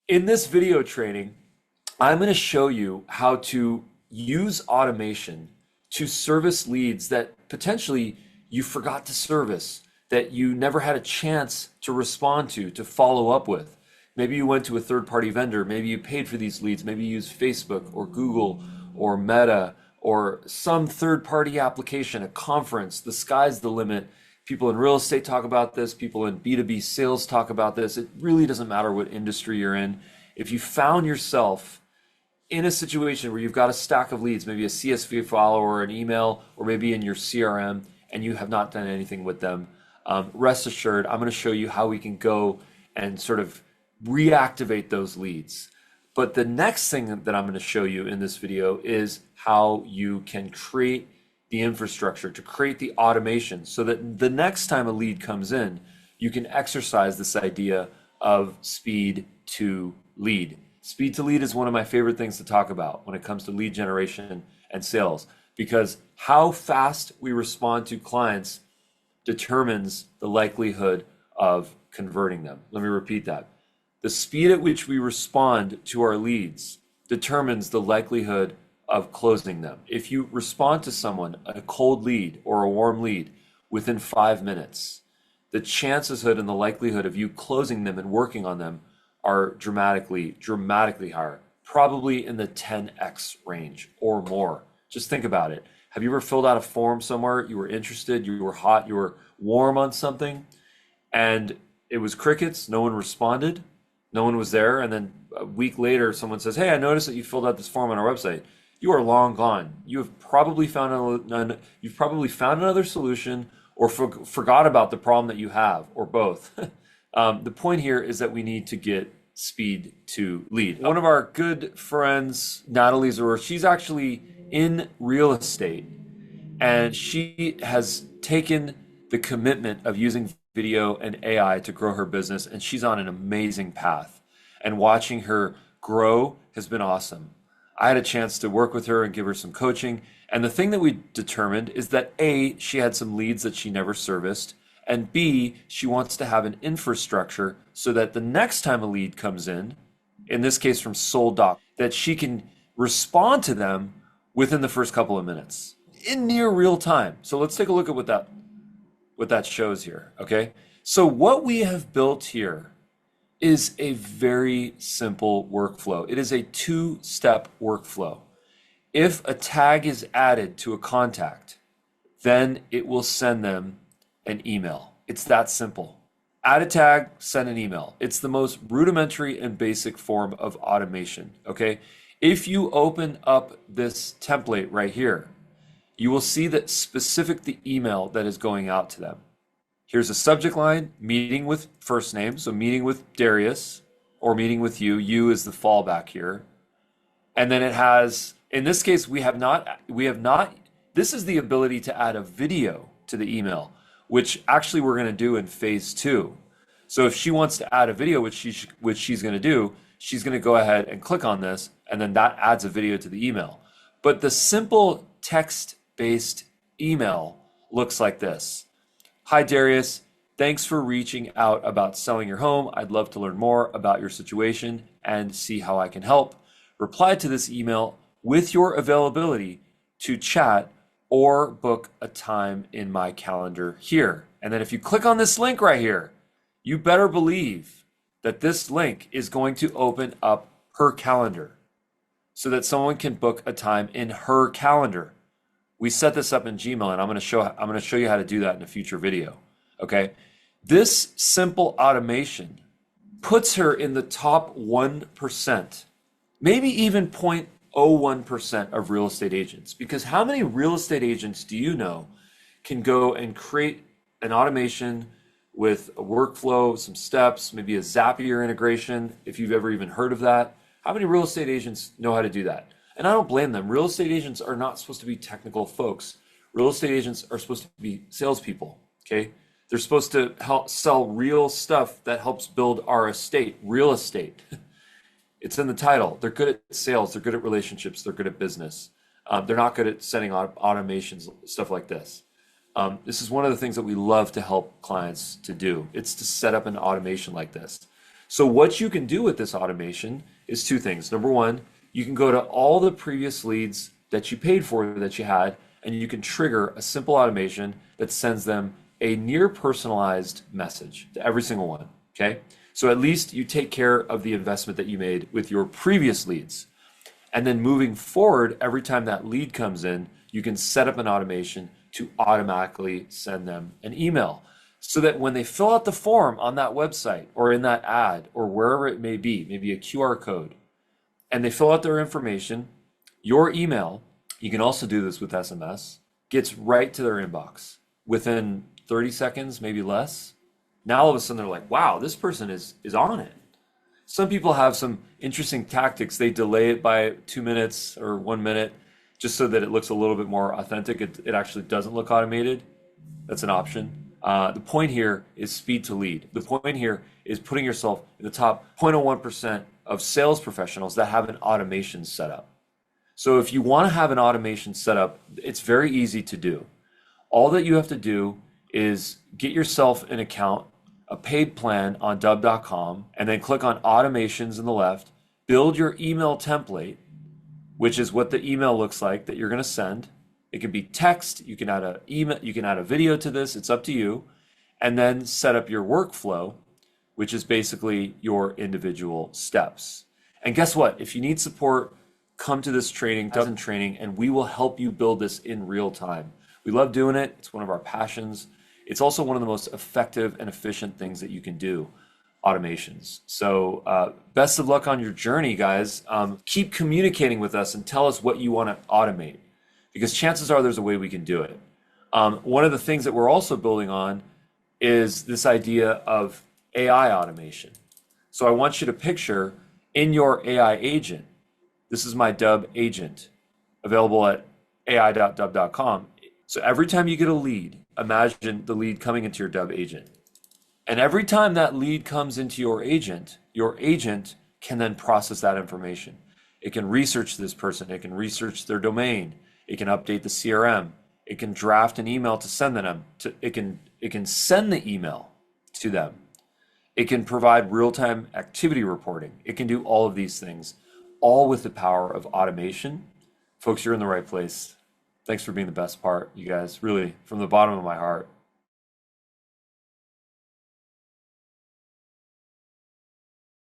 In this video training, I'm going to show you how to use automation to service leads that potentially you forgot to service, that you never had a chance to respond to follow up with. Maybe you went to a third-party vendor, maybe you paid for these leads, maybe you used Facebook or Google or Meta or some third-party application, a conference. The sky's the limit. People in real estate talk about this, people in B2B sales talk about this. It really doesn't matter what industry you're in. If you found yourself in a situation where you've got a stack of leads, maybe a CSV file or an email, or maybe in your CRM, and you have not done anything with them, rest assured, I'm going to show you how we can go and sort of reactivate those leads. But the next thing that I'm going to show you in this video is how you can create the infrastructure to create the automation so that the next time a lead comes in, you can exercise this idea of speed to lead. Speed to lead is one of my favorite things to talk about when it comes to lead generation and sales, because how fast we respond to clients determines the likelihood of converting them. Let me repeat that. The speed at which we respond to our leads determines the likelihood of closing them. If you respond to someone, a cold lead or a warm lead, within 5 minutes, the chances and the likelihood of you closing them and working on them are dramatically higher, probably in the 10x range or more. Just think about it. Have you ever filled out a form somewhere? You were interested, you were hot, you were warm on something, and it was crickets, no one responded, no one was there, and then a week later someone says, hey, I noticed that you filled out this form on our website. You are long gone. You have probably found another solution or forgot about the problem that you have, or both. The point here is that we need to get speed to lead. One of our good friends, Natalie Zor, she's actually in real estate, and she has taken the commitment of using video and AI to grow her business, and she's on an amazing path. And watching her grow has been awesome. I had a chance to work with her and give her some coaching. And the thing that we determined is that A, she had some leads that she never serviced, and B, she wants to have an infrastructure so that the next time a lead comes in this case from SoldDoc, that she can respond to them within the first couple of minutes in near real time. So let's take a look at what that shows here, okay? So what we have built here is a very simple workflow. It is a two-step workflow. If a tag is added to a contact, then it will send them an email. It's that simple. Add a tag, send an email. It's the most rudimentary and basic form of automation, okay? If you open up this template right here, you will see that specific the email that is going out to them. Here's a subject line, meeting with first name, so meeting with Darius, or meeting with you. You is the fallback here. And then it has, in this case, we have not, this is the ability to add a video to the email, which actually we're gonna do in phase 2. So if she wants to add a video, which she's gonna do, she's gonna go ahead and click on this, and then that adds a video to the email. But the simple text-based email looks like this. Hi Darius, thanks for reaching out about selling your home. I'd love to learn more about your situation and see how I can help. Reply to this email with your availability to chat or book a time in my calendar here. And then if you click on this link right here, you better believe that this link is going to open up her calendar so that someone can book a time in her calendar. We set this up in Gmail, and I'm going to show you how to do that in a future video. Okay, this simple automation puts her in the top 1%, maybe even 0.01% of real estate agents. Because how many real estate agents do you know can go and create an automation with a workflow, some steps, maybe a Zapier integration, if you've ever even heard of that? How many real estate agents know how to do that? And I don't blame them. Real estate agents are not supposed to be technical folks. Real estate agents are supposed to be salespeople, okay? They're supposed to help sell real stuff that helps build our estate, real estate. It's in the title. They're good at sales. They're good at relationships. They're good at business. They're not good at setting automations, stuff like this. This is one of the things that we love to help clients to do. It's to set up an automation like this. So what you can do with this automation is two things. Number one, you can go to all the previous leads that you paid for that you had, and you can trigger a simple automation that sends them a near personalized message to every single one. Okay. So at least you take care of the investment that you made with your previous leads. And then moving forward, every time that lead comes in, you can set up an automation to automatically send them an email so that when they fill out the form on that website or in that ad or wherever it may be, maybe a QR code, and they fill out their information, your email, you can also do this with SMS, gets right to their inbox within 30 seconds, maybe less. Now all of a sudden they're like, wow, this person is on it. Some people have some interesting tactics. They delay it by 2 minutes or 1 minute just so that it looks a little bit more authentic. It actually doesn't look automated. That's an option. The point here is speed to lead. The point here is putting yourself in the top 0.01% of sales professionals that have an automation set up. So if you want to have an automation set up, it's very easy to do. All that you have to do is get yourself an account, a paid plan on Dubb.com, and then click on automations on the left, build your email template, which is what the email looks like that you're going to send. It can be text, you can add a email, you can add a video to this, it's up to you, and then set up your workflow, which is basically your individual steps. And guess what? If you need support, come to this training, Dubb training, and we will help you build this in real time. We love doing it. It's one of our passions. It's also one of the most effective and efficient things that you can do, automations. So best of luck on your journey, guys. Keep communicating with us and tell us what you want to automate, because chances are there's a way we can do it. One of the things that we're also building on is this idea of AI automation. So I want you to picture in your AI agent, this is my Dubb agent, available at ai.dubb.com. So every time you get a lead, imagine the lead coming into your Dubb agent. And every time that lead comes into your agent can then process that information. It can research this person, it can research their domain, it can update the CRM, it can draft an email to send them it can send the email to them. It can provide real-time activity reporting. It can do all of these things, all with the power of automation. Folks, you're in the right place. Thanks for being the best part, you guys, really, from the bottom of my heart.